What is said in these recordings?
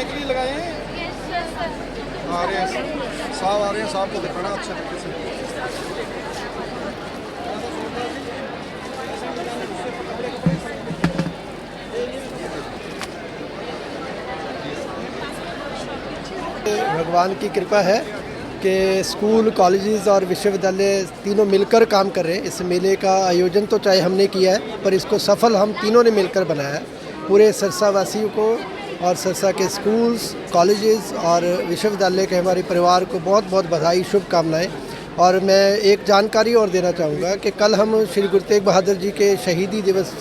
के लिए लगाए हैं। आ रहे हैं साहब, आ रहे हैं साहब को दिखाना अच्छे तरीके से। भगवान की कृपा है कि स्कूल, कॉलेजेस और विश्वविद्यालय तीनों मिलकर काम कर रहे हैं। इस मेले का आयोजन तो चाहे हमने किया है, पर इसको सफल हम तीनों ने मिलकर बनाया है। पूरे सिरसा वासियों को और सिरसा के स्कूल्स, कॉलेजेस और विश्वविद्यालय के हमारे परिवार को बहुत बहुत बधाई, शुभकामनाएं। और मैं एक जानकारी और देना चाहूँगा कि कल हम श्री गुरु तेग बहादुर जी के शहीदी दिवस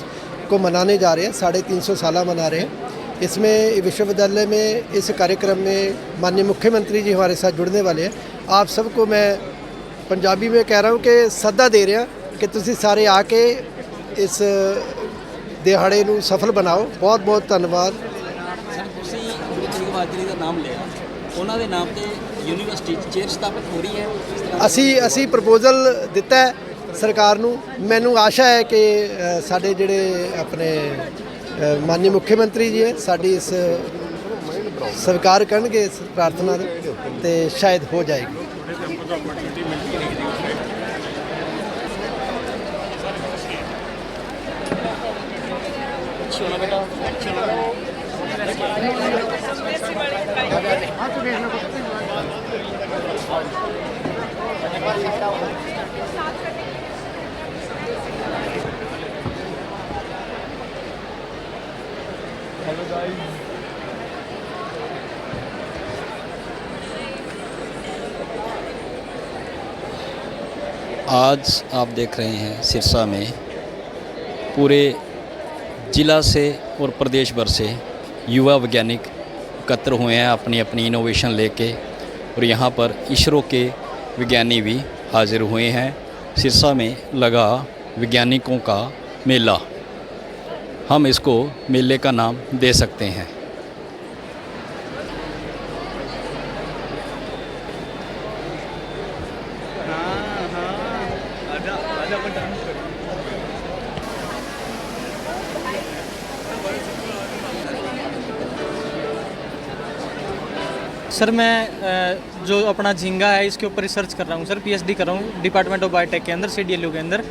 को मनाने जा रहे हैं, 350 साल मना रहे हैं। इसमें विश्वविद्यालय में इस कार्यक्रम में माननीय मुख्यमंत्री जी हमारे साथ जुड़ने वाले हैं। आप सबको मैं पंजाबी में कह रहा हूँ कि सदा दे रहा कि तुसी सारे आके इस दिहाड़े नूं सफल बनाओ। बहुत बहुत धन्यवाद। नाम लिया, ਉਹਨਾਂ ਦੇ ਨਾਮ ਤੇ ਯੂਨੀਵਰਸਿਟੀ ਚੇਅਰ ਸਥਾਪਿਤ ਹੋ ਰਹੀ ਹੈ। ਅਸੀਂ ਪ੍ਰਪੋਜ਼ਲ ਦਿੱਤਾ ਹੈ ਸਰਕਾਰ ਨੂੰ। ਮੈਨੂੰ ਆਸ਼ਾ ਹੈ ਕਿ ਸਾਡੇ ਜਿਹੜੇ ਆਪਣੇ ਮਾਨनीय ਮੁੱਖ ਮੰਤਰੀ ਜੀ ਹੈ ਸਾਡੀ ਇਸ ਸਵੀਕਾਰ ਕਰਨਗੇ ਇਸ ਪ੍ਰਾਰਥਨਾ ਨੂੰ ਤੇ ਸ਼ਾਇਦ ਹੋ ਜਾਏਗੀ। आज आप देख रहे हैं सिरसा में पूरे ज़िला से और प्रदेश भर से युवा वैज्ञानिक एकत्र हुए हैं अपनी अपनी इनोवेशन लेके, और यहाँ पर इसरो के विज्ञानी भी हाजिर हुए हैं। सिरसा में लगा वैज्ञानिकों का मेला, हम इसको मेले का नाम दे सकते हैं। सर मैं जो अपना झींगा है इसके ऊपर रिसर्च कर रहा हूँ सर, पीएचडी कर रहा हूँ डिपार्टमेंट ऑफ बायोटेक के अंदर, CDLU के अंदर।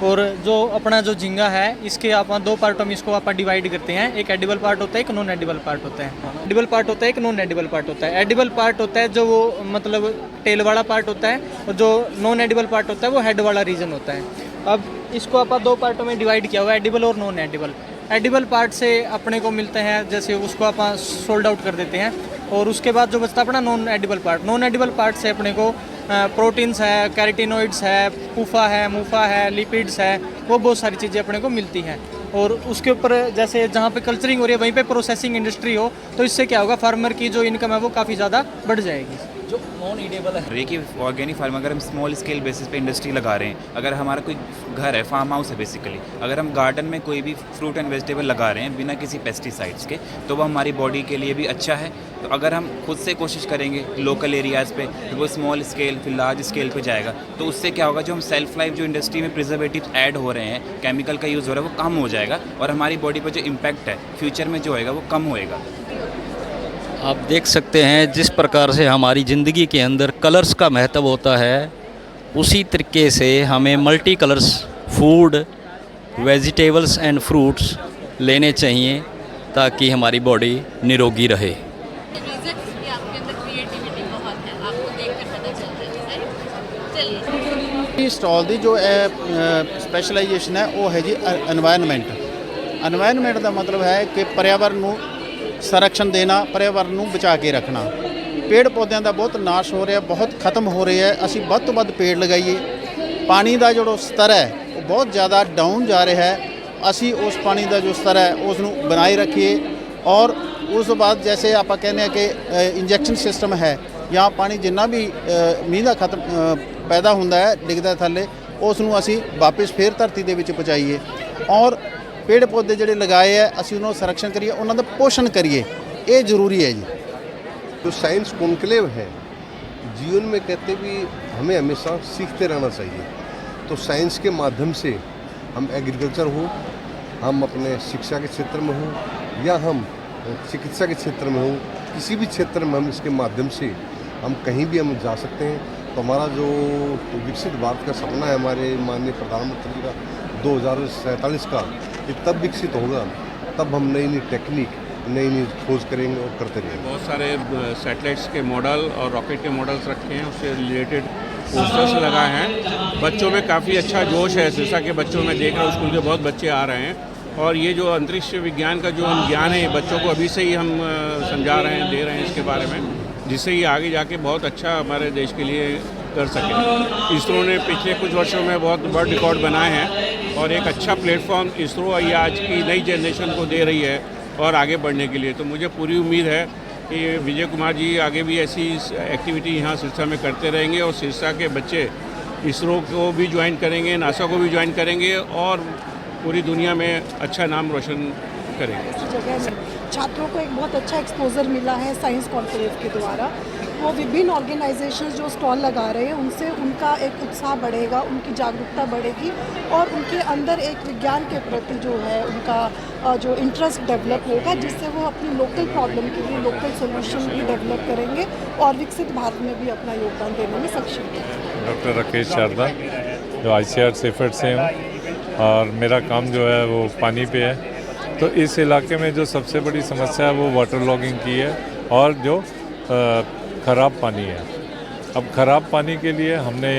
और जो अपना जो झींगा है इसके आप दो पार्टों में इसको आप डिवाइड करते हैं। एक एडिबल पार्ट होता है, एक नॉन एडिबल पार्ट होता है। एडिबल पार्ट होता है, एक नॉन एडिबल पार्ट होता है। एडिबल पार्ट होता है जो वो मतलब टेल वाला पार्ट होता है, और जो नॉन एडिबल पार्ट होता है वो हेड वाला रीजन होता है। अब इसको आप दो पार्टों में डिवाइड किया हुआ है, एडिबल और नॉन एडिबल। एडिबल पार्ट से अपने को मिलते हैं, जैसे उसको आप सोल्ड आउट कर देते हैं, और उसके बाद जो बचता अपना non edible part, non edible part से अपने को प्रोटीन्स है, कैरोटिनॉइड्स है, पूफा है, मूफा है, लिपिड्स है, वो बहुत सारी चीज़ें अपने को मिलती हैं। और उसके ऊपर जैसे जहाँ पे कल्चरिंग हो रही है वहीं पे प्रोसेसिंग इंडस्ट्री हो, तो इससे क्या होगा, फार्मर की जो इनकम है वो काफ़ी ज़्यादा बढ़ जाएगी। जो नॉन एडिबल है कि ऑर्गेनिक फार्म, अगर हम स्मॉल स्केल बेसिस पे इंडस्ट्री लगा रहे हैं, अगर हमारा कोई घर है, फार्म हाउस है बेसिकली, अगर हम गार्डन में कोई भी फ्रूट एंड वेजिटेबल लगा रहे हैं बिना किसी पेस्टिसाइड्स के, तो वो हमारी बॉडी के लिए भी अच्छा है। तो अगर हम खुद से कोशिश करेंगे लोकल एरियाज़ पे, तो वो स्मॉल स्केल फिर लार्ज स्केल पे जाएगा, तो उससे क्या होगा, जो हम सेल्फ लाइफ जो इंडस्ट्री में प्रिजर्वेटिव ऐड हो रहे हैं, केमिकल का यूज़ हो रहा है, वो कम हो जाएगा, और हमारी बॉडी पर जो इम्पैक्ट है फ्यूचर में जो होएगा वो कम होएगा। आप देख सकते हैं जिस प्रकार से हमारी ज़िंदगी के अंदर कलर्स का महत्व होता है, उसी तरीके से हमें multi colours food, vegetables and fruits लेने चाहिए ताकि हमारी बॉडी निरोगी रहे। स्टॉल की जो स्पैशलाइजेशन है वो है जी एनवायरनमेंट। एनवायरनमेंट का मतलब है कि पर्यावरण को संरक्षण देना, पर्यावरण को बचा के रखना। पेड़ पौधों का बहुत नाश हो रहा, बहुत खत्म हो रहा है। असी वध तो वध पेड़ लगाइए। पानी का जो स्तर है वो बहुत ज़्यादा डाउन जा रहा है, असी उस पानी का जो स्तर है उसनू बनाए रखिए और ਉਸ ਤੋਂ ਬਾਅਦ ਜੈਸੇ ਆਪਾਂ ਕਹਿੰਦੇ ਆ ਕਿ ਇੰਜੈਕਸ਼ਨ ਸਿਸਟਮ ਹੈ ਜਾਂ ਪਾਣੀ ਜਿੰਨਾ ਵੀ ਮੀਂਹ ਦਾ ਖਤਮ ਪੈਦਾ ਹੁੰਦਾ ਹੈ ਡਿੱਗਦਾ ਥੱਲੇ ਉਸ ਨੂੰ ਅਸੀਂ ਵਾਪਸ ਫੇਰ ਧਰਤੀ ਦੇ ਵਿੱਚ ਪਹੁੰਚਾਈਏ ਔਰ पेड़ पौधे ਜਿਹੜੇ लगाए है ਅਸੀਂ ਉਹਨਾਂ ਦਾ संरक्षण करिए ਉਹਨਾਂ ਦਾ पोषण करिए ये जरूरी है जी। जो साइंस कॉन्क्लेव है जीवन में कहते भी हमें हमेशा सीखते रहना चाहिए। तो साइंस के माध्यम से हम एग्रीकल्चर हो, हम अपने शिक्षा के क्षेत्र में हो या हम चिकित्सा के क्षेत्र में हो, किसी भी क्षेत्र में हम इसके माध्यम से हम कहीं भी हम जा सकते हैं। तो हमारा जो विकसित भारत का सपना है हमारे माननीय प्रधानमंत्री का 2047 का, ये तब विकसित होगा तब हम नई नई टेक्निक नई नई खोज करेंगे और करते रहेंगे। बहुत सारे सैटेलाइट्स के मॉडल और रॉकेट के मॉडल्स रखे हैं, उससे रिलेटेड पोस्टर्स लगाए हैं। बच्चों में काफ़ी अच्छा जोश है, सिरसा के बच्चों में देख रहा हूँ स्कूल के बहुत बच्चे आ रहे हैं और ये जो अंतरिक्ष विज्ञान का जो हम ज्ञान है बच्चों को अभी से ही हम समझा रहे हैं, दे रहे हैं इसके बारे में, जिससे ये आगे जाके बहुत अच्छा हमारे देश के लिए कर सकें। इसरो ने पिछले कुछ वर्षों में बहुत बड़ा रिकॉर्ड बनाए हैं और एक अच्छा प्लेटफॉर्म इसरो ये आज की नई जनरेशन को दे रही है और आगे बढ़ने के लिए। तो मुझे पूरी उम्मीद है कि विजय कुमार जी आगे भी ऐसी एक्टिविटी यहाँ सिरसा में करते रहेंगे और सिरसा के बच्चे इसरो को भी ज्वाइन करेंगे, नासा को भी ज्वाइन करेंगे और पूरी दुनिया में अच्छा नाम रोशन करेंगे। जगह में छात्रों को एक बहुत अच्छा एक्सपोजर मिला है साइंस कॉन्क्लेव के द्वारा। वो विभिन्न ऑर्गेनाइजेशंस जो स्टॉल लगा रहे हैं उनसे उनका एक उत्साह बढ़ेगा, उनकी जागरूकता बढ़ेगी और उनके अंदर एक विज्ञान के प्रति जो है उनका जो इंटरेस्ट डेवलप होगा, जिससे वो अपनी लोकल प्रॉब्लम के लिए लोकल सोल्यूशन भी डेवलप करेंगे और विकसित भारत में भी अपना योगदान देने में सक्षम होंगे। डॉक्टर राकेश शारदा जो ICAR सेफर्ट से हूँ और मेरा काम जो है वो पानी पे है। तो इस इलाके में जो सबसे बड़ी समस्या है वो वाटर लॉगिंग की है और जो ख़राब पानी है। अब ख़राब पानी के लिए हमने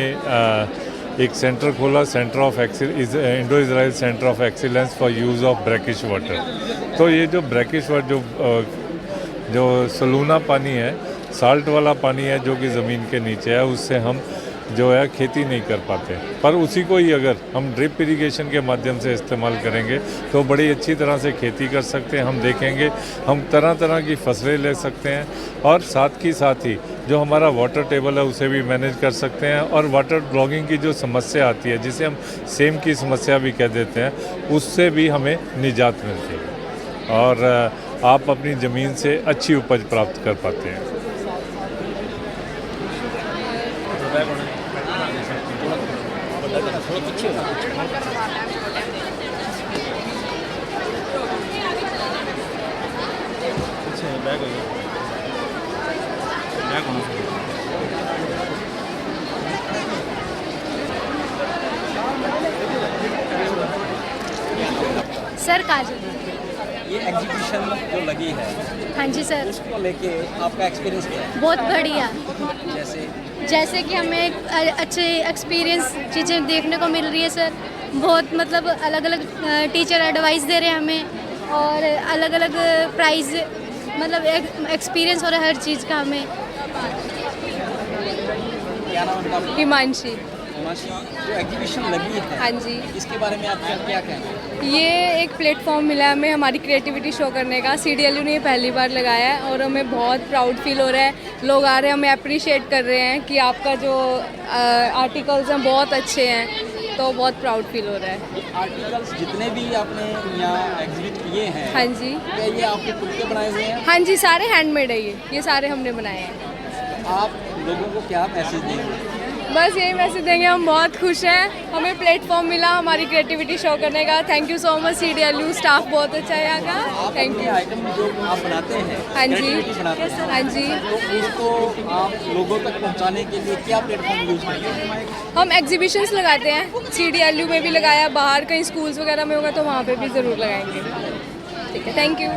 एक सेंटर खोला, centre of Indo Israel centre of excellence for use of brackish water. तो ये जो ब्रैकिश वाटर जो सलूना पानी है, साल्ट वाला पानी है जो कि ज़मीन के नीचे है, उससे हम जो है खेती नहीं कर पाते, पर उसी को ही अगर हम ड्रिप इरिगेशन के माध्यम से इस्तेमाल करेंगे तो बड़ी अच्छी तरह से खेती कर सकते हैं। हम देखेंगे हम तरह तरह की फसलें ले सकते हैं और साथ ही जो हमारा वाटर टेबल है उसे भी मैनेज कर सकते हैं और वाटर ब्लॉगिंग की जो समस्या आती है जिसे हम सेम की समस्या भी कह देते हैं, उससे भी हमें निजात मिलती है और आप अपनी ज़मीन से अच्छी उपज प्राप्त कर पाते हैं। सर काजल, ये एग्जीबिशन जो लगी है, हाँ जी सर, उसको लेके आपका एक्सपीरियंस क्या है? बहुत बढ़िया। जैसे कि हमें एक अच्छे एक्सपीरियंस चीज़ें देखने को मिल रही है सर। बहुत मतलब अलग अलग टीचर एडवाइस दे रहे हैं हमें और अलग अलग प्राइज़, मतलब एक्सपीरियंस हो रहा है हर चीज़ का हमें। क्या नाम है आपका? हिमांशी। जो एग्जीबिशन लगी है, हाँ जी, इसके बारे में आप क्या कहेंगे? ये एक प्लेटफॉर्म मिला है हमें हमारी क्रिएटिविटी शो करने का। CDLU ने ये पहली बार लगाया है और हमें बहुत प्राउड फील हो रहा है। लोग आ रहे हैं, हमें अप्रिशिएट कर रहे हैं कि आपका जो आर्टिकल्स हैं बहुत अच्छे हैं, तो बहुत प्राउड फील हो रहा है। आर्टिकल्स जितने भी आपने यहाँ एग्जिबिट किए हैं, हाँ जी, क्या ये आपके खुद के बनाए हुए हैं? हाँ जी, सारे हैंडमेड है ये सारे हमने बनाए हैं। आप लोगों को क्या मैसेज देंगे? बस यही मैसेज देंगे, हम बहुत खुश हैं, हमें प्लेटफॉर्म मिला हमारी क्रिएटिविटी शो करने का। Thank you so much CDLU, staff बहुत अच्छा है यहाँ का। Thank you. आइटम जो आप बनाते हैं, हाँ जी, बनाते हैं, हाँ जी, तो उसको आप लोगों तक पहुँचाने के लिए क्या प्लेटफॉर्म यूज़ करते हैं? हम एग्जीबिशंस लगाते हैं, CDLU में भी लगाया, बाहर कहीं स्कूल्स वगैरह में होगा तो वहाँ पे भी ज़रूर लगाएंगे। ठीक है, थैंक यू।